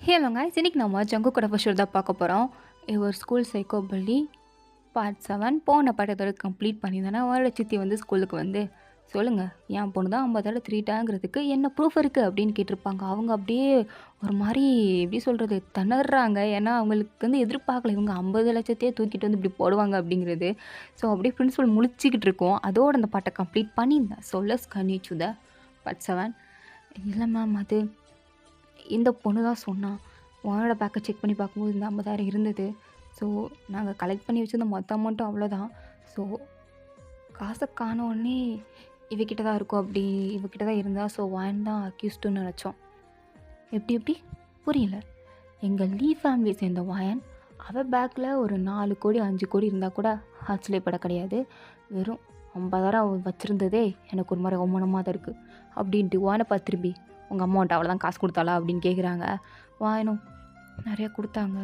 Hello guys, இன்னைக்கு நம்ம ஜங்கு கூட ஃபர்ஸ்ட் தான் பார்க்க போகிறோம். ஒரு ஸ்கூல் சைக்கோ பள்ளி பார்ட் 7 போன பாட்டத்தோட கம்ப்ளீட் பண்ணியிருந்தேன்னா அவரோட சித்தி வந்து ஸ்கூலுக்கு வந்து சொல்லுங்கள், என் பொண்ணு தான் 50 தடவை திருட்டாங்கிறதுக்கு என்ன ப்ரூஃப் இருக்குது அப்படின்னு கேட்டிருப்பாங்க. அவங்க அப்படியே ஒரு மாதிரி எப்படி சொல்கிறது திணறாங்க. ஏன்னா அவங்களுக்கு வந்து எதிர்பார்க்கல இவங்க 50 லட்சத்தையே தூக்கிட்டு வந்து இப்படி போடுவாங்க அப்படிங்கிறது. ஸோ அப்படியே பிரின்சிபல் முழிச்சிக்கிட்டு இருக்கோம். அதோட அந்த பாட்டை கம்ப்ளீட் பண்ணியிருந்தேன். சொல்லஸ் கன்னிச்சுத பார்ட் 7. இல்லை மேம், அது இந்த பொண்ணு தான் சொன்னா. உன்னோட பேக்கை செக் பண்ணி பார்க்கும்போது இந்த 50,000 இருந்தது. ஸோ நாங்கள் கலெக்ட் பண்ணி வச்சிருந்த மொத்த அமௌண்ட்டும் அவ்வளோதான். ஸோ காசை காணோடனே இவகிட்ட தான் இருக்கும், அப்படி இவகிட்ட தான் இருந்தா. ஸோ வான் தான் அக்யூஸ்டுன்னு நினச்சோம். எப்படி புரியல. எங்கள் லீ ஃபேமிலி சேர்ந்த வாயன் அவள் பேக்கில் ஒரு 4 கோடி 5 கோடி இருந்தால் கூட ஆச்சரியப்பட கிடையாது. வெறும் 50,000 வச்சுருந்ததே எனக்கு ஒரு மாதிரி அவமானமாக தான் இருக்குது அப்படின்ட்டு வானை பார்த்து திரும்பி உங்கள் அமௌண்ட் அவ்வளோதான் காசு கொடுத்தாளா அப்படின்னு கேட்குறாங்க. வாயனும் நிறையா கொடுத்தாங்க,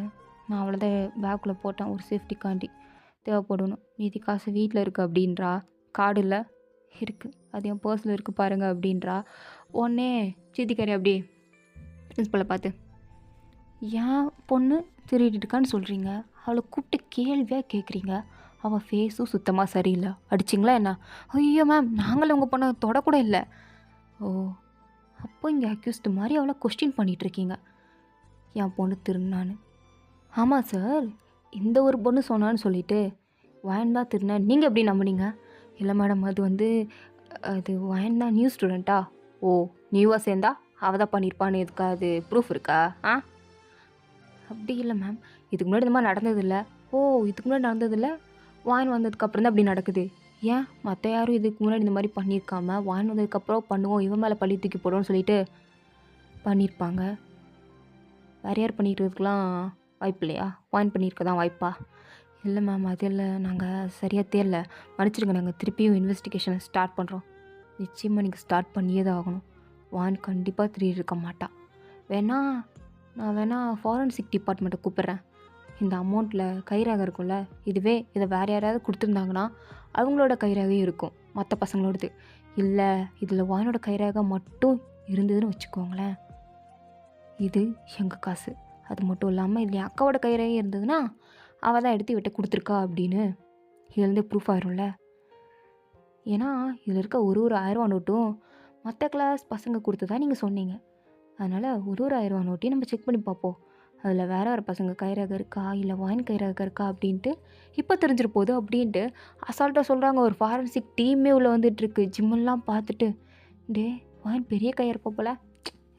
நான் அவ்வளோதான் பேக்குள்ளே போட்டேன் ஒரு சேஃப்டிக்காண்டி, தேவைப்படணும், மீதி காசு வீட்டில் இருக்குது அப்படின்றா. கார்டு இல்லை இருக்குது, அது என் பர்ஸில் இருக்குது பாருங்கள் அப்படின்றா. உடனே சித்திக்காரி அப்படி பிரின்ஸ்பலை பார்த்து, என் பொண்ணு திருடிட்டு இருக்கான்னு சொல்கிறீங்க, அவளை கூப்பிட்டு கேள்வியாக கேட்குறீங்க, அவள் ஃபேஸும் சுத்தமாக சரியில்லை, அடிச்சிங்களா என்ன? ஐயோ மேம், நாங்களும் உங்கள் பொண்ணை தொடக்கூட இல்லை. ஓ, அப்போ இங்கே அக்யூஸ்டு மாதிரி அவளை கொஸ்டின் பண்ணிகிட்ருக்கீங்க. என் பொண்ணு திருநான்னு? ஆமாம் சார், இந்த ஒரு பொண்ணு சொன்னான்னு சொல்லிவிட்டு வயன் தான் திருநேன் நீங்கள் எப்படி நம்பினீங்க? இல்லை மேடம், அது வந்து அது வயன் தான் நியூ ஸ்டூடெண்ட்டா? ஓ, நியூவாக சேர்ந்தா அவள் தான் பண்ணியிருப்பான்னு எதுக்கா அது ப்ரூஃப் இருக்கா? அப்படி இல்லை மேம், இதுக்கு முன்னாடி இந்த மாதிரி நடந்ததில்லை. ஓ, இதுக்கு முன்னாடி நடந்ததில்லை, வாயின் வந்ததுக்கப்புறம் தான் அப்படி நடக்குது. ஏன் மற்ற யாரும் இதுக்கு முன்னாடி இந்த மாதிரி பண்ணியிருக்காம வாயின் வந்ததுக்கப்புறம் பண்ணுவோம், இவன் மேலே பள்ளி தூக்கி போடுவோம்னு சொல்லிட்டு பண்ணியிருப்பாங்க. வேறு யார் பண்ணிக்கிறதுக்கெலாம் வாய்ப்பு இல்லையா? வாயின் பண்ணியிருக்க தான் வாய்ப்பா? இல்லை மேம், அது இல்லை, நாங்கள் சரியாக தெரியல, மன்னிச்சிருங்க, நாங்கள் திருப்பியும் இன்வெஸ்டிகேஷனை ஸ்டார்ட் பண்ணுறோம். நிச்சயமாக நீங்கள் ஸ்டார்ட் பண்ணியே தான் ஆகணும். வாயின் கண்டிப்பாக திருடி இருக்க மாட்டா. நான் ஃபாரன்சிக் டிபார்ட்மெண்ட்டை கூப்பிட்றேன். இந்த அமௌண்ட்டில் கைரேகை இருக்கும்ல, இதுவே இதை வேறு யாராவது கொடுத்துருந்தாங்கன்னா அவங்களோட கைரேகையும் இருக்கும் மற்ற பசங்களோடது. இல்லை, இதில் வாயினோட கைரேகை மட்டும் இருந்ததுன்னு வச்சுக்கோங்களேன், இது எங்கள் காசு. அது மட்டும் இல்லாமல் இதில் என் அக்காவோட கைரேகை இருந்ததுன்னா அவள் தான் எடுத்து விட்டு கொடுத்துருக்கா அப்படின்னு இதுலேருந்து ப்ரூஃப் ஆயிரும்ல. ஏன்னா இதில் இருக்க ஒரு 1000 நோட்டும் மற்ற கிளாஸ் பசங்க கொடுத்ததா நீங்கள் சொன்னீங்க. அதனால் ஒரு 1000 நோட்டையும் நம்ம செக் பண்ணி பார்ப்போம், அதில் வேறு பசங்க கைரேகை இருக்கா இல்லை வாயின் கைரேகை இருக்கா அப்படின்ட்டு இப்போ தெரிஞ்சிட போகுது அப்படின்ட்டு அசால்ட்டாக சொல்கிறாங்க. ஒரு ஃபாரன்சிக் டீமே உள்ளே வந்துட்டுருக்கு. ஜிம்மெல்லாம் பார்த்துட்டு, டே வாயின் பெரிய கையாக இருப்ப போல்,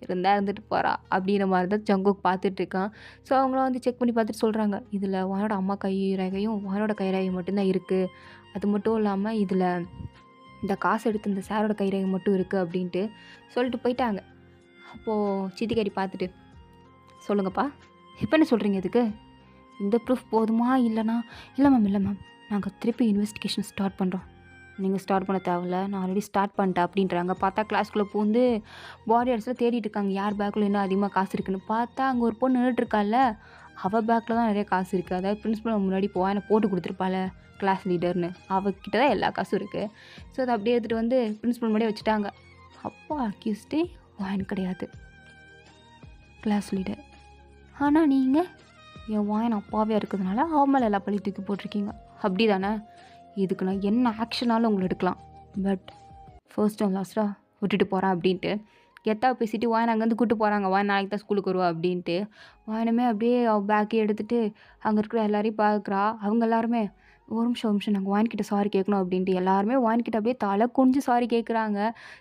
இருந்தால் இருந்துட்டு போகிறா அப்படின்ற மாதிரி தான் ஜங்குக் பார்த்துட்ருக்கான். ஸோ அவங்களாம் வந்து செக் பண்ணி பார்த்துட்டு சொல்கிறாங்க, இதில் வானோட அம்மா கை ரேகையும் வானோட கை ரேகையும் மட்டும்தான் இருக்குது. அது மட்டும் இல்லாமல் இதில் இந்த காசு எடுத்து இந்த சாரோட கை ரேகை மட்டும் இருக்குது அப்படின்ட்டு சொல்லிட்டு போயிட்டாங்க. அப்போது சித்திக்காரி பார்த்துட்டு, சொல்லுங்கப்பா, இப்போ என்ன சொல்கிறீங்க? இதுக்கு இந்த ப்ரூஃப் போதுமா? இல்லைனா? இல்லை மேம், நாங்கள் திருப்பி இன்வெஸ்டிகேஷன் ஸ்டார்ட் பண்ணுறோம். நீங்கள் ஸ்டார்ட் பண்ண தேவையில்ல, நான் ஆல்ரெடி ஸ்டார்ட் பண்ணிட்டேன் அப்படின்றாங்க. பார்த்தா கிளாஸ்க்குள்ளே பூந்து பாடி ஆர்ட்ஸில் தேடிட்டு இருக்காங்க, யார் பேக்கில் இன்னும் அதிகமாக காசு இருக்குன்னு. பார்த்தா அங்கே ஒரு பொண்ணு நின்றுட்டுருக்கால, அவள் பேக்கில் தான் நிறைய காசு இருக்குது. அதாவது பிரின்ஸ்பல் முன்னாடி என்னை போட்டு கொடுத்துருப்பாள் கிளாஸ் லீடர்னு, அவகிட்ட தான் எல்லா காசும் இருக்குது. ஸோ அதை அப்படியே எடுத்துகிட்டு வந்து பிரின்ஸ்பல் முன்னாடியே வச்சுட்டாங்க. அப்போ அக்யூஸ்டே வாயின் கிடையாது, கிளாஸ் லீடர். ஆனால் நீங்கள் என் வாயன் அப்பாவே இருக்கிறதுனால அவன் மேலே எல்லா பழி தூக்கி போட்டிருக்கீங்க, அப்படி தானே? இதுக்கு நான் என்ன ஆக்ஷனாலும் உங்களை எடுக்கலாம், பட் ஃபர்ஸ்ட் அண்ட் லாஸ்ட்டாக விட்டுட்டு போகிறேன் அப்படின்ட்டு கெத்தா பேசிட்டு வாயன் அங்கேருந்து கூப்பிட்டு போகிறாங்க. வாயன் நாளைக்கு தான் ஸ்கூலுக்கு வருவா அப்படின்ட்டு. வாயனமே அப்படியே அவள் பேக்கே எடுத்துகிட்டு அங்கே இருக்கிற எல்லாரையும் பார்க்குறா. அவங்க எல்லாருமே ஒரு நிமிஷம் நாங்கள் வாயின்கிட்ட சாரி கேட்கணும் அப்படின்ட்டு எல்லாருமே வாயின்கிட்ட அப்படியே தலை குனிஞ்சு சாரி கேட்குறாங்க.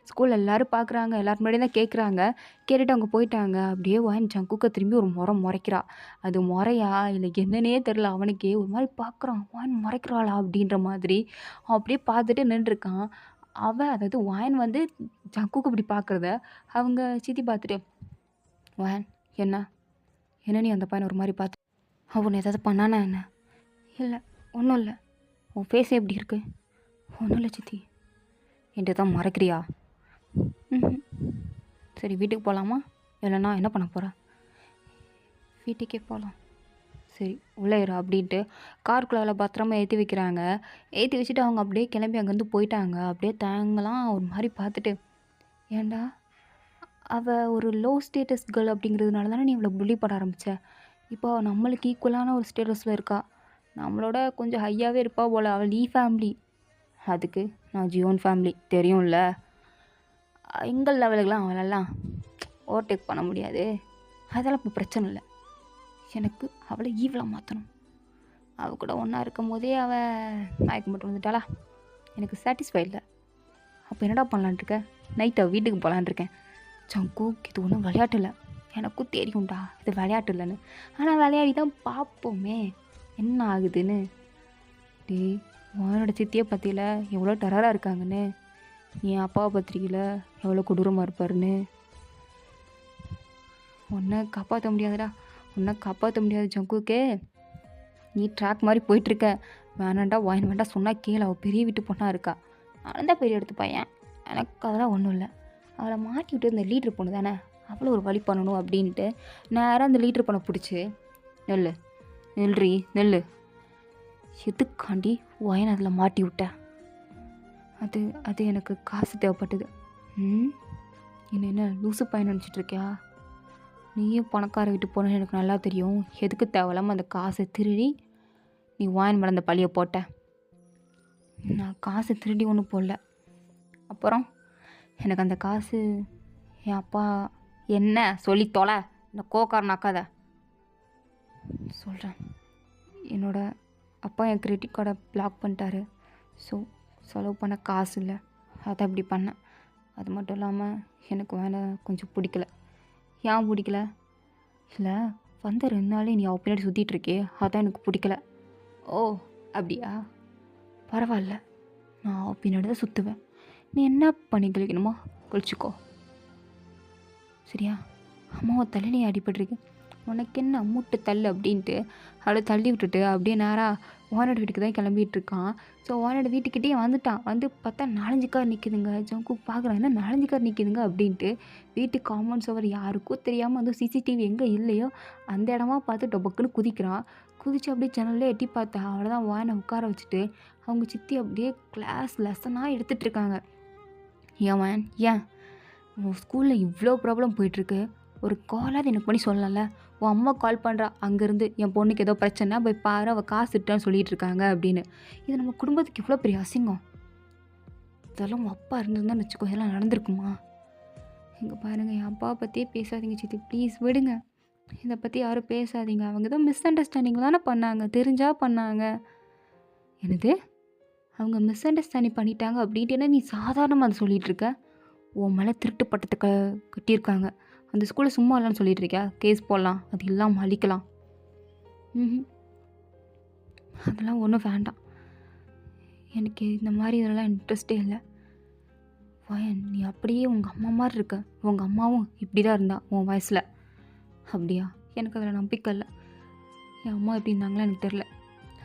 ஸ்கூலில் எல்லோரும் பார்க்குறாங்க, எல்லாரும் முன்னாடி தான் கேட்குறாங்க. கேட்டுட்டு அவங்க போயிட்டாங்க. அப்படியே வாயின் ஜங்குக்கை திரும்பி ஒரு முறைக்கிறா. அது முறையா இல்லை என்னன்னே தெரில, அவனுக்கே ஒரு மாதிரி பார்க்குறான், வாயின் முறைக்கிறாளா அப்படின்ற மாதிரி. அவன் அப்படியே பார்த்துட்டு நின்றுருக்கான். அதாவது வாயின் வந்து ஜங்குக்கு இப்படி பார்க்குறத அவங்க சித்தி பார்த்துட்டு, வாயன் என்ன நீ அந்த பையனை ஒரு மாதிரி பார்த்து, அவனை ஏதாவது பண்ணானா என்ன? இல்லை, ஒன்றும் இல்லை. உன் ஃபேஸே எப்படி இருக்கு? ஒன்றும் இல்லை சித்தி. என்கிட்ட தான் மறைக்கிறியா? சரி, வீட்டுக்கு போகலாமா? இல்லைன்னா என்ன பண்ண போகிற? வீட்டுக்கே போகலாம். சரி, உள்ளே இரு அப்படின்ட்டு காருக்குள்ளால பத்திரமா ஏற்றி வைக்கிறாங்க. ஏற்றி வச்சுட்டு அவங்க அப்படியே கிளம்பி அங்கேருந்து போயிட்டாங்க. அப்படியே தேங்கலாம் ஒரு மாதிரி பார்த்துட்டு, ஏண்டா அவள் ஒரு லோ ஸ்டேட்டஸ் கேர்ள் அப்படிங்கிறதுனால தானே நீ இவ்வளோ புள்ளி பண்ண ஆரம்பித்த. இப்போ அவள் நம்மளுக்கு ஈக்குவலான ஒரு ஸ்டேட்டஸில் இருக்கா. நம்மளோட கொஞ்சம் ஹையாகவே இருப்பா போல். அவள் லீ ஃபேமிலி, அதுக்கு நான் ஜியோன் ஃபேமிலி தெரியும்ல. எங்கள் லெவலுக்கெலாம் அவளெல்லாம் ஓவர்டேக் பண்ண முடியாது. அதெல்லாம் இப்போ பிரச்சனை இல்லை. எனக்கு அவளை ஈவலாக மாற்றணும். அவள் கூட ஒன்றா இருக்கும் போதே அவள் மயக்கம் மட்டும் வந்துட்டாளா, எனக்கு சாட்டிஸ்ஃபை இல்லை. அப்போ என்னடா பண்ணலான்ட்ருக்க? நைட் அவள் வீட்டுக்கு போகலான்ட்ருக்கேன். ஜங்குக், இது ஒன்றும் விளையாட்டு இல்லை, எனக்கும் தெரியும்டா இது விளையாட்டு இல்லைன்னு. ஆனால் விளையாடி தான் பார்ப்போமே என்ன ஆகுதுன்னு. டே, உன்னோட சித்தியை பற்றியில் எவ்வளோ டெரராக இருக்காங்கன்னு, என் அப்பாவை பத்திரிக்கையில் எவ்வளோ கொடூரமாக இருப்பாருன்னு. உன்னை காப்பாற்ற முடியாதுடா, உன்னை காப்பாற்ற முடியாது ஜங்குக்கே. நீ ட்ராக் மாதிரி போயிட்டுருக்க. வேணாண்டா வாயின் வேண்டாம் சொன்னால் கேளு. அவள் பெரிய வீட்டு பொண்ணாக இருக்கா. அவன் தான் பெரிய எடுத்து பையன். எனக்கு அதெல்லாம் ஒன்றும் இல்லை. அவளை மாட்டி விட்டு இந்த லீட்ரு பொண்ணு தானே, அவ்வளோ ஒரு வழி பண்ணணும் அப்படின்ட்டு நேராக அந்த லீட்ரு பொண்ணை பிடிச்சி, நெல்லு நெல்றி நெல்லு, எதுக்காண்டி வாயின் அதில் மாட்டி விட்டேன்? அது எனக்கு காசு தேவைப்பட்டது. என்ன லூசு பையன் நினச்சிட்ருக்கியா? நீயும் பணக்கார வீட்டு போனேன்னு எனக்கு நல்லா தெரியும். எதுக்கு தேவையில்லாமல் அந்த காசை திருடி நீ வாயின் மேலே அந்த பழியை போட்ட? நான் காசு திருடி ஒன்றும் போடல. அப்புறம் எனக்கு அந்த காசு என் அப்பா என்ன சொல்லி தொலை, இந்த கோக்காரனாக்காத. சொல்கிறேன், என்னோடய அப்பா என் கிரெடிட் கார்டை பிளாக் பண்ணிட்டாரு. ஸோ செலவு பண்ண காசு இல்லை, அதை அப்படி பண்ணேன். அது மட்டும் இல்லாமல் எனக்கு வேலை கொஞ்சம் பிடிக்கல. ஏன் பிடிக்கல? இல்லை, வந்த 2 நாளே நீ அவ பின்னாடி சுற்றிட்டுருக்கே, அதான் எனக்கு பிடிக்கல. ஓ அப்படியா? பரவாயில்ல, நான் அவ பின்னாடி தான் சுற்றுவேன். நீ என்ன பண்ணி கழிக்கணுமோ கழிச்சிக்கோ, சரியா? அம்மாவை தலையிலே அடிபட்டிருக்கு, உனக்கு என்ன மூட்டை தள்ளு அப்படின்ட்டு அவளை தள்ளி விட்டுட்டு அப்படியே நேராக ஓனோட வீட்டுக்கு தான் கிளம்பிட்டு இருக்கான். ஸோ ஓனோட வீட்டுக்கிட்டே வந்துட்டான். வந்து பார்த்தா 4-5 கார் நிற்குதுங்க. ஜங்கு பார்க்குறான், என்ன 4-5 கார் நிற்குதுங்க அப்படின்ட்டு. வீட்டு காம்பவுண்ட் சுவர் யாருக்கும் தெரியாமல் வந்து சிசிடிவி எங்கே இல்லையோ அந்த இடமா பார்த்து டொபக்குன்னு குதிக்கிறான். குதித்து அப்படியே ஜன்னல்லே எட்டி பார்த்தா அவ்வளோதான். வாயனை உட்கார வச்சுட்டு அவங்க சித்தி அப்படியே கிளாஸ் லெசனாக எடுத்துகிட்ருக்காங்க. ஏன் ஏன் உன் ஸ்கூலில் இவ்வளோ ப்ராப்ளம் போயிட்டுருக்கு, ஒரு காலாவது எனக்கு பண்ணி சொல்லலாம்ல? உன் அம்மா கால் பண்ணுறா அங்கேருந்து, என் பொண்ணுக்கு ஏதோ பிரச்சனை போய் பாரு, அவள் காசு விட்டான்னு சொல்லிகிட்டு இருக்காங்க அப்படின்னு. இது நம்ம குடும்பத்துக்கு இவ்வளோ பெரிய அசிங்கம். இதெல்லாம் உன் அப்பா இருந்திருந்தான்னு வச்சுக்கோ, இதெல்லாம் நடந்திருக்குமா? இங்கே பாருங்கள், என் அப்பாவை பற்றியே பேசாதீங்க சித்தி, ப்ளீஸ் விடுங்க. இதை பற்றி யாரும் பேசாதீங்க. அவங்க தான் மிஸ் அண்டர்ஸ்டாண்டிங் தானே பண்ணாங்க, தெரிஞ்சால் பண்ணாங்க. என்னது, அவங்க மிஸ் அண்டர்ஸ்டாண்டிங் பண்ணிட்டாங்க அப்படின்ட்டு என்ன நீ சாதாரணமாக அதை சொல்லிகிட்ருக்க? உன் மேலே திருட்டு பட்டத்தை கட்டியிருக்காங்க. அந்த ஸ்கூலில் சும்மா இல்லைன்னு சொல்லிட்டு இருக்கியா? கேஸ் போடலாம், அது இல்லாமல் அழிக்கலாம். அதெல்லாம் ஒன்றும் வேண்டாம். எனக்கு இந்த மாதிரி இதெல்லாம் இன்ட்ரெஸ்டே இல்லை. வயன், நீ அப்படியே உங்கள் அம்மா மாதிரி இருக்க. உங்கள் அம்மாவும் இப்படி தான் இருந்தா உன் வயசில். அப்படியா? எனக்கு அதில் நம்பிக்கை இல்லை. என் அம்மா எப்படி இருந்தாங்களோ எனக்கு தெரில.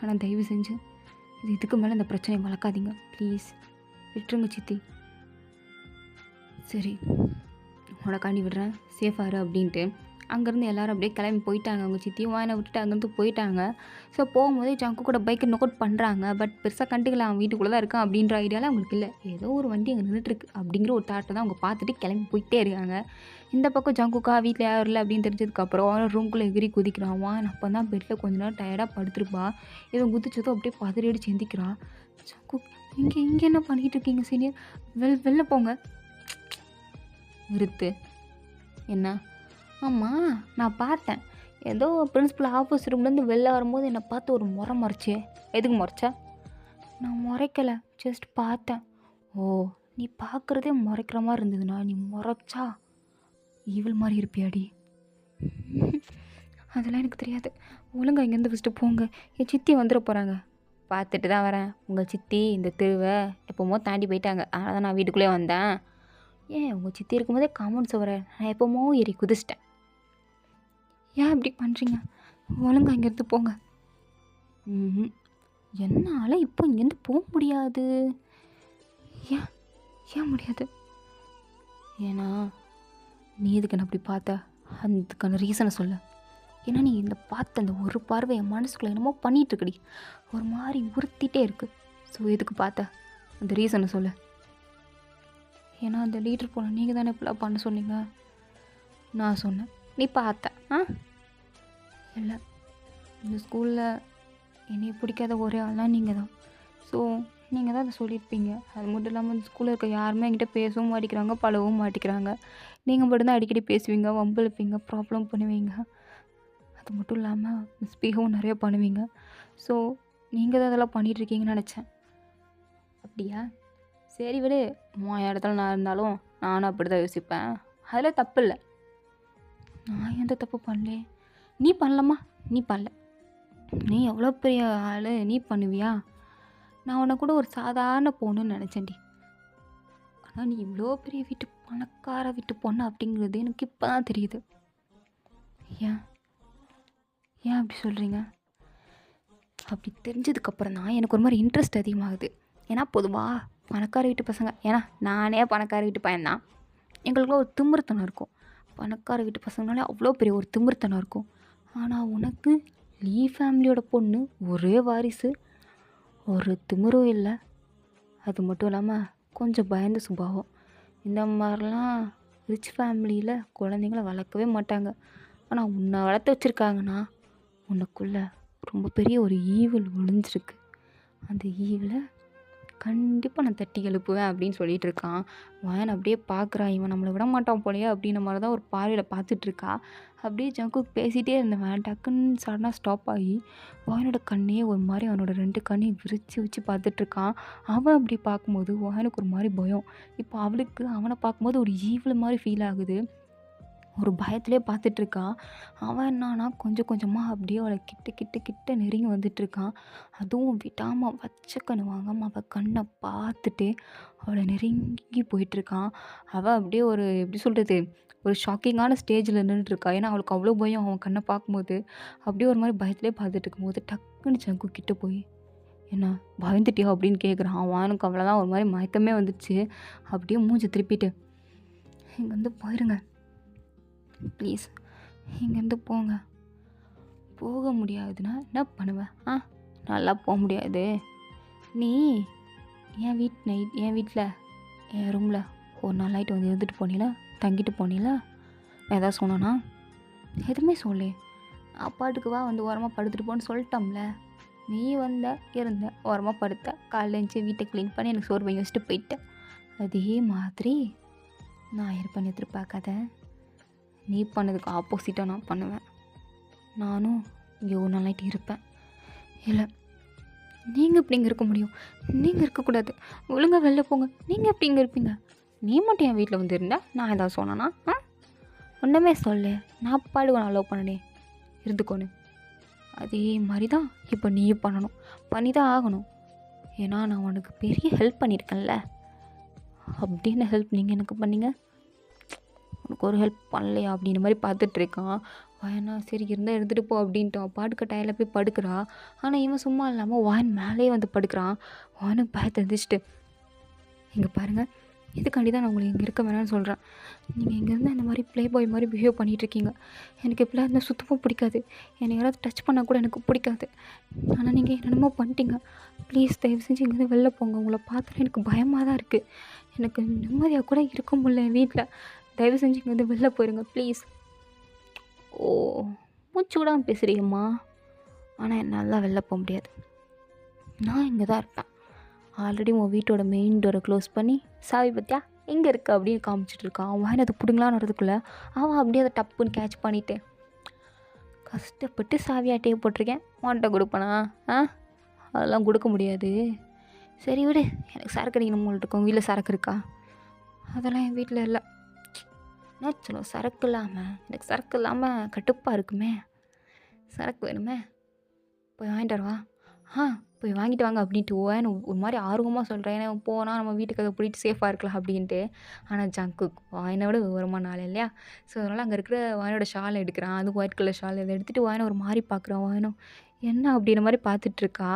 ஆனால் தயவு செஞ்சு இதுக்கு மேலே இந்த பிரச்சனையை வளர்க்காதீங்க ப்ளீஸ். விட்டுருங்க சித்தி. சரி, உனக்காண்டி விடுறேன், சேஃபாரு அப்படின்ட்டு அங்கேருந்து எல்லோரும் அப்படியே கிளம்பி போயிட்டாங்க. அவங்க சித்தியும் வாயினை விட்டுட்டு அங்கேருந்து போயிட்டாங்க. ஸோ போகும்போதே ஜங்கு கூட பைக்கை நோட் பண்ணுறாங்க. பட் பெருசாக கண்டுக்கலாம், அவன் வீட்டுக்குள்ளே தான் இருக்கான் அப்படின்ற ஐடியாவில் அவங்களுக்கு இல்லை. ஏதோ ஒரு வண்டி அங்கே நின்றுட்டுருக்கு அப்படிங்கிற ஒரு தாட்டை தான் அவங்க பார்த்துட்டு கிளம்பி போயிட்டே இருக்காங்க. இந்த பக்கம் ஜங்குக்கா வீட்டில் யாரும் இல்லை அப்படின்னு தெரிஞ்சதுக்கப்புறம் அவன் ரூம்குள்ளே எகிரி குதிக்கிறான். வான் அப்போ தான் பெட்டில் கொஞ்ச நேரம் டயர்டாக படுத்துருப்பா. இவன் குதிச்சதும் அப்படியே பதறி செந்திக்கிறான். ஜங்கு, இங்கே என்ன பண்ணிக்கிட்டு இருக்கீங்க சீனியர்? வெளில போங்க. நிறுத்து. என்ன? ஆமாம், நான் பார்த்தேன், ஏதோ பிரின்சிபல் ஆஃபீஸ் ரூம்லேருந்து வெளில வரும்போது என்னை பார்த்து ஒரு முறைச்சே. எதுக்கு முறைச்சா? நான் முறைக்கலை, ஜஸ்ட் பார்த்தேன். ஓ, நீ பார்க்குறதே முறைக்கிற மாதிரி இருந்ததுண்ணா, நீ முறைச்சா ஈவில் மாதிரி இருப்பியாடி? அதெல்லாம் எனக்கு தெரியாது. ஒழுங்கா இங்கேருந்து ஃபஸ்ட்டு போங்க, என் சித்தி வந்துட போகிறாங்க. பார்த்துட்டு தான் வரேன். உங்கள் சித்தி இந்த தெருவை எப்போமோ தாண்டி போயிட்டாங்க, அதனால் தான் நான் வீட்டுக்குள்ளே வந்தேன். ஏன் உங்கள் சித்தி இருக்கும்போதே காம்பவுண்ட் சுவரை நான் எப்போமோ ஏறி குதிச்சிட்டேன். ஏன் இப்படி பண்ணுறீங்க? ஒழுங்கா இங்கேருந்து போங்க. என்னால் இப்போ இங்கேருந்து போக முடியாது. ஏன் ஏன் முடியாது? ஏன்னா நீ எதுக்கு என்ன அப்படி பார்த்த, அதுக்கான ரீசனை சொல்ல. ஏன்னா நீ இந்த பார்த்த அந்த ஒரு பார்வை என் மனசுக்குள்ளே என்னமோ பண்ணிகிட்ருக்குடி, ஒரு மாதிரி உறுத்திட்டே இருக்குது. ஸோ எதுக்கு பார்த்த, அந்த ரீசனை சொல்லு. ஏன்னா அந்த லீடர் போன நீங்கள் தானே இப்படிலாம் பண்ண சொன்னீங்க. நான் சொன்னேன். நீ பார்த்த. இல்லை, இந்த ஸ்கூலில் என்னைய பிடிக்காத ஒரே ஆள்லாம் நீங்கள் தான். ஸோ நீங்கள் தான் அதை சொல்லியிருப்பீங்க. அது மட்டும் இல்லாமல் இந்த ஸ்கூலில் இருக்க யாருமே என்கிட்ட பேசவும் மாட்டேங்கிறாங்க, பழகவும் மாட்டேங்கிறாங்க. நீங்கள் மட்டும்தான் அடிக்கடி பேசுவீங்க, வம்பிழுப்பீங்க, ப்ராப்ளம் பண்ணுவீங்க. அது மட்டும் இல்லாமல் மிஸ்பிஹேவும் நிறைய பண்ணுவீங்க. ஸோ நீங்கள் தான் அதெல்லாம் பண்ணிகிட்ருக்கீங்கன்னு நினச்சேன். அப்படியா? சரி விடு, உன் இடத்துல நான் இருந்தாலும் நானும் அப்படி தான் யோசிப்பேன். அதில் தப்பு இல்லை. நான் எந்த தப்பு பண்ணலே. நீ பண்ணலம்மா, நீ பண்ணல. நீ எவ்வளோ பெரிய ஆள், நீ பண்ணுவியா? நான் உன்னை கூட ஒரு சாதாரண பொண்ணுன்னு நினச்சேன்டி. ஆனால் நீ இவ்வளோ பெரிய வீட்டு பணக்கார வீட்டு பொண்ணு அப்படிங்கிறது எனக்கு இப்போ தான் தெரியுது. ஏன் ஏன் அப்படி சொல்கிறீங்க? அப்படி தெரிஞ்சதுக்கப்புறம் தான் எனக்கு ஒரு மாதிரி இன்ட்ரெஸ்ட் அதிகமாகுது. ஏன்னா பொதுவாக பணக்கார வீட்டு பசங்க, ஏன்னா நானே பணக்கார வீட்டு பையன்தான், எங்களுக்குலாம் ஒரு திமிர்த்தனம் இருக்கும். பணக்கார வீட்டு பசங்கனாலே அவ்வளோ பெரிய ஒரு திமிர்த்தனம் இருக்கும். ஆனால் உனக்கு லீ ஃபேமிலியோட பொண்ணு, ஒரே வாரிசு, ஒரு திமிரும் இல்லை. அது மட்டும் இல்லாமல் கொஞ்சம் பயந்த சுபாவம். இந்த மாதிரிலாம் ரிச் ஃபேமிலியில் குழந்தைங்கள வளர்க்கவே மாட்டாங்க. ஆனால் உன்னை வளர்த்து வச்சுருக்காங்கன்னா உனக்குள்ளே ரொம்ப பெரிய ஒரு ஈவில் ஒளிஞ்சிருக்கு. அந்த ஈவில் கண்டிப்பாக நான் தட்டி எழுப்புவேன் அப்படின்னு சொல்லிட்டு இருக்கான். வாயன் அப்படியே பார்க்குறான், இவன் நம்மளை விட மாட்டான் போலையே அப்படின்ற மாதிரி தான் ஒரு பார்வையில் பார்த்துட்ருக்கா. அப்படியே ஜங்குக் பேசிகிட்டே இருந்தவன் டக்குன்னு சடனாக ஸ்டாப் ஆகி வாயனோட கண்ணே ஒரு மாதிரி அவனோட 2 கண்ணையும் விரிச்சு வச்சு பார்த்துட்ருக்கான். அவன் அப்படி பார்க்கும்போது வாயனுக்கு ஒரு மாதிரி பயம். இப்போ அவளுக்கு அவனை பார்க்கும்போது ஒரு ஈவில் மாதிரி ஃபீல் ஆகுது. ஒரு பயத்திலே பார்த்துட்ருக்கான். அவன் என்னான்னா கொஞ்சம் கொஞ்சமாக அப்படியே அவளை கிட்ட கிட்ட கிட்ட நெருங்கி வந்துட்டுருக்கான். அதுவும் விடாமல் வச்ச கண்ணு வாங்காமல் அவள் கண்ணை பார்த்துட்டு அவளை நெருங்கி போயிட்டுருக்கான். அவள் அப்படியே ஒரு எப்படி சொல்கிறது, ஒரு ஷாக்கிங்கான ஸ்டேஜில் நின்றுட்டுருக்கா. ஏன்னா அவளுக்கு அவ்வளோ பயம் அவன் கண்ணை பார்க்கும்போது. அப்படியே ஒரு மாதிரி பயத்திலே பார்த்துட்டு இருக்கும்போது டக்குன்னு ஜங்கு கிட்ட போய், என்ன பயந்துட்டியா அப்படின்னு கேட்குறான். அவனுக்கு அவ்வளோதான், ஒரு மாதிரி மயக்கமே வந்துடுச்சு. அப்படியே மூஞ்சி திருப்பிட்டு, இங்கேருந்து போயிடுங்க ப்ளீஸ், இங்கேருந்து போங்க. போக முடியாதுன்னா என்ன பண்ணுவேன்? நல்லா போக முடியாது. நீ என் வீட்டில் என் ரூமில் ஒரு நாள் நைட்டு வந்து இருந்துட்டு போனீங்களா, தங்கிட்டு போனீங்களா? நான் எதாவது சொன்னேன்னா? எதுவுமே சொல்லு. அப்பாட்டுக்கு வா வந்து ஓரமாக படுத்துட்டு போன்னு சொல்லிட்டோம்ல. நீ வந்த, இருந்த, ஓரமாக படுத்த, காலைல எழுந்துச்சி வீட்டை க்ளீன் பண்ணி எனக்கு சோறு வாங்கி வச்சுட்டு போயிட்டேன். அதே மாதிரி நான் இருப்பேன்னு எதிர்பார்க்காத. நீ பண்ணதுக்கு ஆப்போசிட்டாக நான் பண்ணுவேன். நானும் இங்கே ஒரு நாள் நைட்டு இருப்பேன். இல்லை, நீங்கள் எப்படி இங்கே இருக்க முடியும்? நீங்கள் இருக்கக்கூடாது. ஒழுங்காக வெளில போங்க. நீங்கள் எப்படி இங்கே இருப்பீங்க? நீ மட்டும் என் வீட்டில் வந்து இருந்தா நான் ஏதாவது சொன்னேன்னா? ஒன்றுமே சொல்லு. நான் பாடுவேன், நான் லவ் பண்ணனே இருந்துக்கோன்னு. அதே மாதிரி தான் இப்போ நீயும் பண்ணணும். பண்ணி தான் ஆகணும். ஏன்னா நான் உனக்கு பெரிய ஹெல்ப் பண்ணியிருக்கேன்ல. அப்படின்னு ஹெல்ப் நீங்கள் எனக்கு பண்ணீங்க. உனக்கு ஒரு ஹெல்ப் பண்ணலையா அப்படின்ற மாதிரி பார்த்துட்ருக்கான். வாயனா சரி இருந்தால் எடுத்துகிட்டு போ அப்படின்ட்டு பாட்டுக்க டயரில் போய் படுக்கிறா. ஆனால் இவன் சும்மா இல்லாமல் வாயன் மேலேயே வந்து படுக்கிறான். வாயனுக்கு பயத்தை எந்திரிச்சிட்டு, இங்கே பாருங்கள், இதுக்காண்டி தான் நான் உங்களை இங்கே இருக்க வேணாம்னு சொல்கிறேன். நீங்கள் இங்கேருந்து இந்த மாதிரி ப்ளே பாய் மாதிரி பிஹேவ் பண்ணிகிட்ருக்கீங்க. எனக்கு இப்படிலாம் இருந்தால் சுத்தமாக பிடிக்காது. என்னை யாராவது டச் பண்ணால் கூட எனக்கு பிடிக்காது. ஆனால் நீங்கள் என்னென்னமோ பண்ணிட்டீங்க. ப்ளீஸ் தயவு செஞ்சு இங்கேருந்து வெளில போங்க. உங்களை பார்த்தாலே எனக்கு பயமாக தான் இருக்குது. எனக்கு நிம்மதியாக கூட இருக்க முடியல என் வீட்டில். தயவு செஞ்சு இங்கேருந்து வெளில போயிருங்க ப்ளீஸ். ஓ, மூச்சு விடாமல் பேசுகிறீங்கம்மா. ஆனால் என்னால் வெளில போக முடியாது. நான் இங்கே தான் இருப்பேன். ஆல்ரெடி உன் வீட்டோட மெயின் டோரை க்ளோஸ் பண்ணி சாவி பற்றியா எங்கே இருக்குது அப்படின்னு காமிச்சிட்ருக்கான். அவன் அதை பிடுங்களான்னு வரதுக்குள்ளே அவன் அப்படியே அதை டப்புன்னு கேட்ச் பண்ணிவிட்டு, கஷ்டப்பட்டு சாவி ஆட்டையை போட்டிருக்கேன், உன்கிட்ட கொடுப்பேனா? அதெல்லாம் கொடுக்க முடியாது. சரி விடு, எனக்கு சரக்கு அடிக்கணும் போல் இருக்கும். வீட்டில் சரக்கு இருக்கா? அதெல்லாம் என் வீட்டில் இல்லை. என்ன சொல்லுவோம், சரக்கு இல்லாமல், எனக்கு சரக்கு இல்லாமல் கட்டுப்பாக இருக்குமே. சரக்கு வேணுமே, போய் வாங்கிட்டு வரவா? போய் வாங்கிட்டு வாங்க அப்படின்ட்டு ஓன்னு ஒரு மாதிரி ஆர்வமாக சொல்கிறேன். ஏன்னா போனால் நம்ம வீட்டுக்கு அதை பிடிட்டு சேஃபாக இருக்கலாம் அப்படின்ட்டு. ஆனால் ஜங்குக் வாயினை விட விவரமான ஆள் இல்லையா? ஸோ அதனால் அங்கே இருக்கிற வாயனோட ஷாலை எடுக்கிறான். அது ஒயிட் கலர் ஷால். இதை எடுத்துகிட்டு வாயனை ஒரு மாதிரி பார்க்குறான். வாயனும் என்ன அப்படின்ற மாதிரி பார்த்துட்ருக்கா.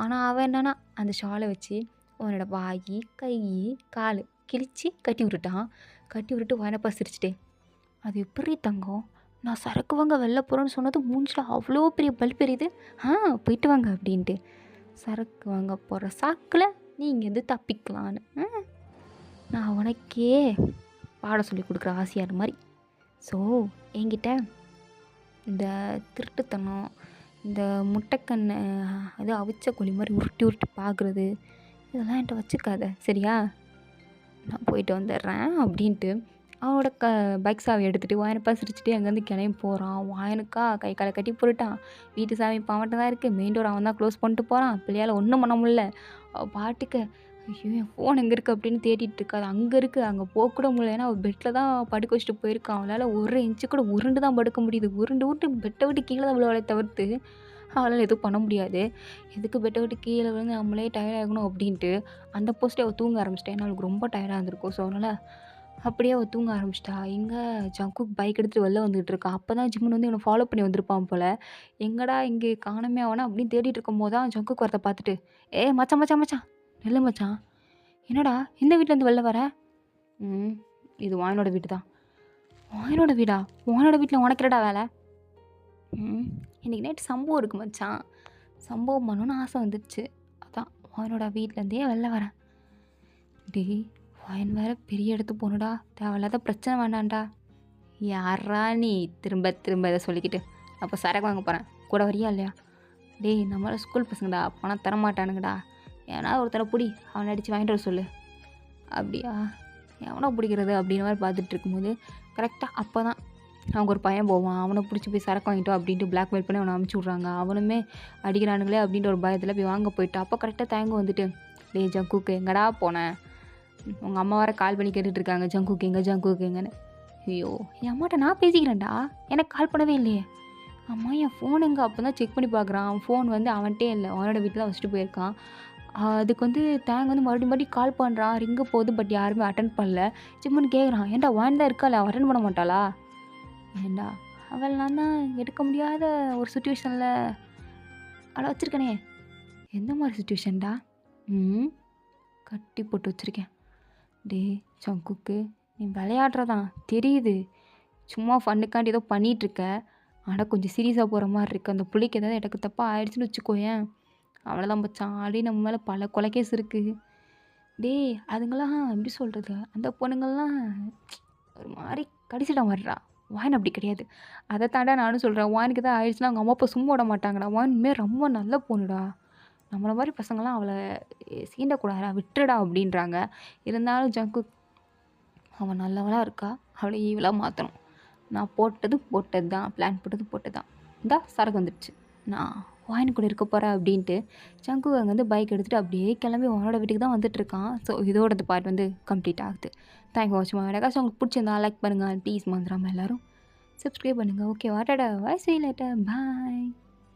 ஆனால் அவன் என்னன்னா அந்த ஷாலை வச்சு அவனோட வாய், கை, கால் கிழிச்சு கட்டி விட்டுட்டான். கட்டி விட்டுட்டு வாயனப்பா சிரிச்சிட்டே, அது எப்படி தங்கம், நான் சரக்கு வாங்க வெளில போகிறேன்னு சொன்னது மூஞ்சில் அவ்வளோ பெரிய பல்ப் எரியுது. போயிட்டு வாங்க அப்படின்ட்டு. சரக்கு வாங்க போகிற சாக்கில் நீ இங்கேருந்து தப்பிக்கலான்னு நான் உனக்கே பாடம் சொல்லி கொடுக்குற ஆசையார் மாதிரி ஸோ என்கிட்ட இந்த திருட்டுத்தனம், இந்த முட்டைக்கண்ண அது அவிச்ச கோழி மாதிரி உருட்டி உருட்டி பார்க்குறது, இதெல்லாம் என்கிட்ட வச்சுக்காத சரியா? நான் போயிட்டு வந்துடுறேன் அப்படின்ட்டு அவனோட பைக் சாவி எடுத்துகிட்டு வாயனப்பா சிரிச்சுட்டு அங்கேருந்து கிளம்பி போகிறான். வாயனுக்கா கை காலை கட்டி போட்டுட்டான். வீட்டு சாவி இப்போ அவன்கிட்ட தான் இருக்குது. மெயின் டோர் அவன் தான் க்ளோஸ் பண்ணிட்டு போகிறான். பிள்ளையால் ஒன்றும் பண்ண முடியல. அவள் பாட்டுக்கு ஐயோ என் ஃபோன் எங்கே இருக்குது அப்படின்னு தேடிட்டு இருக்கா. அது அங்கே இருக்குது. அங்கே போகக்கூட முடியல. ஏன்னா அவள் பெட்டில் தான் படுக்க வச்சுட்டு போயிருக்கான். அவளால் ஒரு இன்ச்சு கூட உருண்டு தான் படுக்க முடியுது. உருண்டு உருண்டு பெட்டை விட்டு கீழே தான் விழுவலை தவிர்த்து அவளால் எதுவும் பண்ண முடியாது. எதுக்கு பெட்டை விட்டு கீழே விழுந்து நம்மளே டயர்ட் ஆகணும் அப்படின்ட்டு அந்த போஸ்ட்டே அவள் தூங்க ஆரம்பிச்சிட்டா. ஏன்னா அவளுக்கு ரொம்ப டயர்டாக இருந்திருக்கும். ஸோ அதனால் அப்படியே அவள் தூங்க ஆரம்பிச்சிட்டா. எங்கே ஜங்குக் பைக் எடுத்துகிட்டு வெளில வந்துகிட்டு இருக்கான். அப்போ தான் ஜிம்முன்னு வந்து இவனை ஃபாலோ பண்ணி வந்திருப்பான் போல். எங்கடா இங்கே காணுமே அவனை அப்படின்னு தேடிட்டு இருக்கும்போது தான் ஜங்குக் வரத்தை பார்த்துட்டு மச்சான் மச்சான் மச்சான் நில்லு மச்சான். என்னடா இந்த வீட்டிலேருந்து வெளில வர? இது வாயனோட வீடு தான். வாயனோட வீடா? வாயனோட வீட்டில் உனக்கிறடா வேலை? இன்றைக்கி நைட்டு சம்பவம் இருக்குது மச்சான். சம்பவம் பண்ணணுன்னு ஆசை வந்துடுச்சு. அதான் வாயனோட வீட்டிலேருந்தே வெளில வரேன். டேய் வாயன் வேறு பெரிய இடத்து போகணுடா. தேவையில்லாத பிரச்சனை வேண்டாம்டா. யாரா நீ திரும்ப திரும்ப இதை சொல்லிக்கிட்டு? அப்போ சரக்கு வாங்க போகிறேன். கூட வரியா இல்லையா? டேய் நம்மளால் ஸ்கூல் பசங்கடா, பணம் தரமாட்டானுங்கடா. ஏன்னா ஒருத்தரை பிடி, அவனை அடித்து வாங்கிட்டு வர சொல்லு. அப்படியா? எவனை பிடிக்கிறது அப்படின்ற மாதிரி பார்த்துட்டு இருக்கும்போது கரெக்டாக அப்போ தான் அவங்க ஒரு பையன் போவான். அவனை பிடிச்சி போய் சரக்கு வாங்கிட்டோம் அப்படின்ட்டு பிளாக்மெயில் பண்ணி அவனை அனுப்பிச்சி விட்றாங்க. அவனுமே அடிக்கிறானுங்களே அப்படின்ற ஒரு பயத்தில் போய் வாங்க போயிட்டு அப்போ கரெக்டாக தேங்க வந்துட்டு டேய் ஜங்குக்கு எங்கடா போனேன்? உங்கள் அம்மா வர கால் பண்ணி கேட்டுட்ருக்காங்க ஜங்குக்கு எங்கன்னு. ஐயோ என் அம்மாட்ட நான் பேசிக்கிறேன்டா, எனக்கு கால் பண்ணவே இல்லையே. அம்மா என் ஃபோன் எங்கே? அப்போ தான் செக் பண்ணி பார்க்குறான். அவன் ஃபோன் வந்து அவன்கிட்டே இல்லை, அவனோட வீட்டில் தான் வச்சுட்டு போயிருக்கான். அதுக்கு வந்து தேங்க வந்து மறுபடியும் கால் பண்ணுறான். ரிங்க போகுது, பட் யாருமே அட்டன் பண்ணல. ஜிம்முன்னு கேட்குறான், ஏன்டா வான் தான் இருக்காள், அவள் அட்டன் பண்ண மாட்டாளா? ஏண்டா அவள் நான் தான் எடுக்க முடியாத ஒரு சுச்சுவேஷனில் அவளை வச்சுருக்கனே. எந்த மாதிரி சுச்சுவேஷன்டா? கட்டி போட்டு வச்சுருக்கேன். டே ஜங்குக்கு நீ விளையாடுறதான் தெரியுது, சும்மா ஃபண்ணுக்காண்டி ஏதோ பண்ணிகிட்ருக்க. ஆனால் கொஞ்சம் சீரியஸாக போகிற மாதிரி இருக்குது. அந்த புள்ளிக்கு ஏதாவது எனக்கு தப்பாக ஆயிடுச்சுன்னு வச்சுக்கோயேன், அவ்வளோதான் மச்சான். ஆல்ரெடி நம்ம மேலே பல கொலைகேஸ் இருக்குது. டேய் அதுங்களாம் எப்படி சொல்கிறது, அந்த பொண்ணுங்கள்லாம் ஒரு மாதிரி கடிச்சிட மாட்டா. வாயின் அப்படி கிடையாது. அதை தாண்டா நானும் சொல்கிறேன். வாயினுக்கு தான் ஆயிடுச்சுன்னா அவங்க அம்மா அப்பா சும்மா விட மாட்டாங்கடா. வாயின்மே ரொம்ப நல்ல பொண்ணுடா. நம்மளை மாதிரி பசங்களாம் அவளை சீண்டக்கூடாதா, விட்டுடா அப்படின்றாங்க. இருந்தாலும் ஜங்குக் அவன் நல்லவளாக இருக்கா, அவளை ஈவலாக மாற்றணும். நான் போட்டது தான், பிளான் போட்டது தான். இந்தா சரக்கு வந்துடுச்சு, நான் வாயின் கூட இருக்க போகிறேன் அப்படின்ட்டு ஜங்குக் அங்கே வந்து பைக் எடுத்துகிட்டு அப்படியே கிளம்பி அவனோட வீட்டுக்கு தான் வந்துட்டுருக்கான். ஸோ இதோட இந்த பார்ட் வந்து கம்ப்ளீட் ஆகுது. தேங்க்யூ வாட்ச் மை எனக்காச்சும் உங்களுக்கு பிடிச்சிருந்தா லைக் பண்ணுங்கள். ப்ளீஸ் மறந்துடாமல் எல்லோரும் சப்ஸ்கிரைப் பண்ணுங்கள். ஓகே வாட்டடா வாய்ஸ் லேட்டர் பாய்.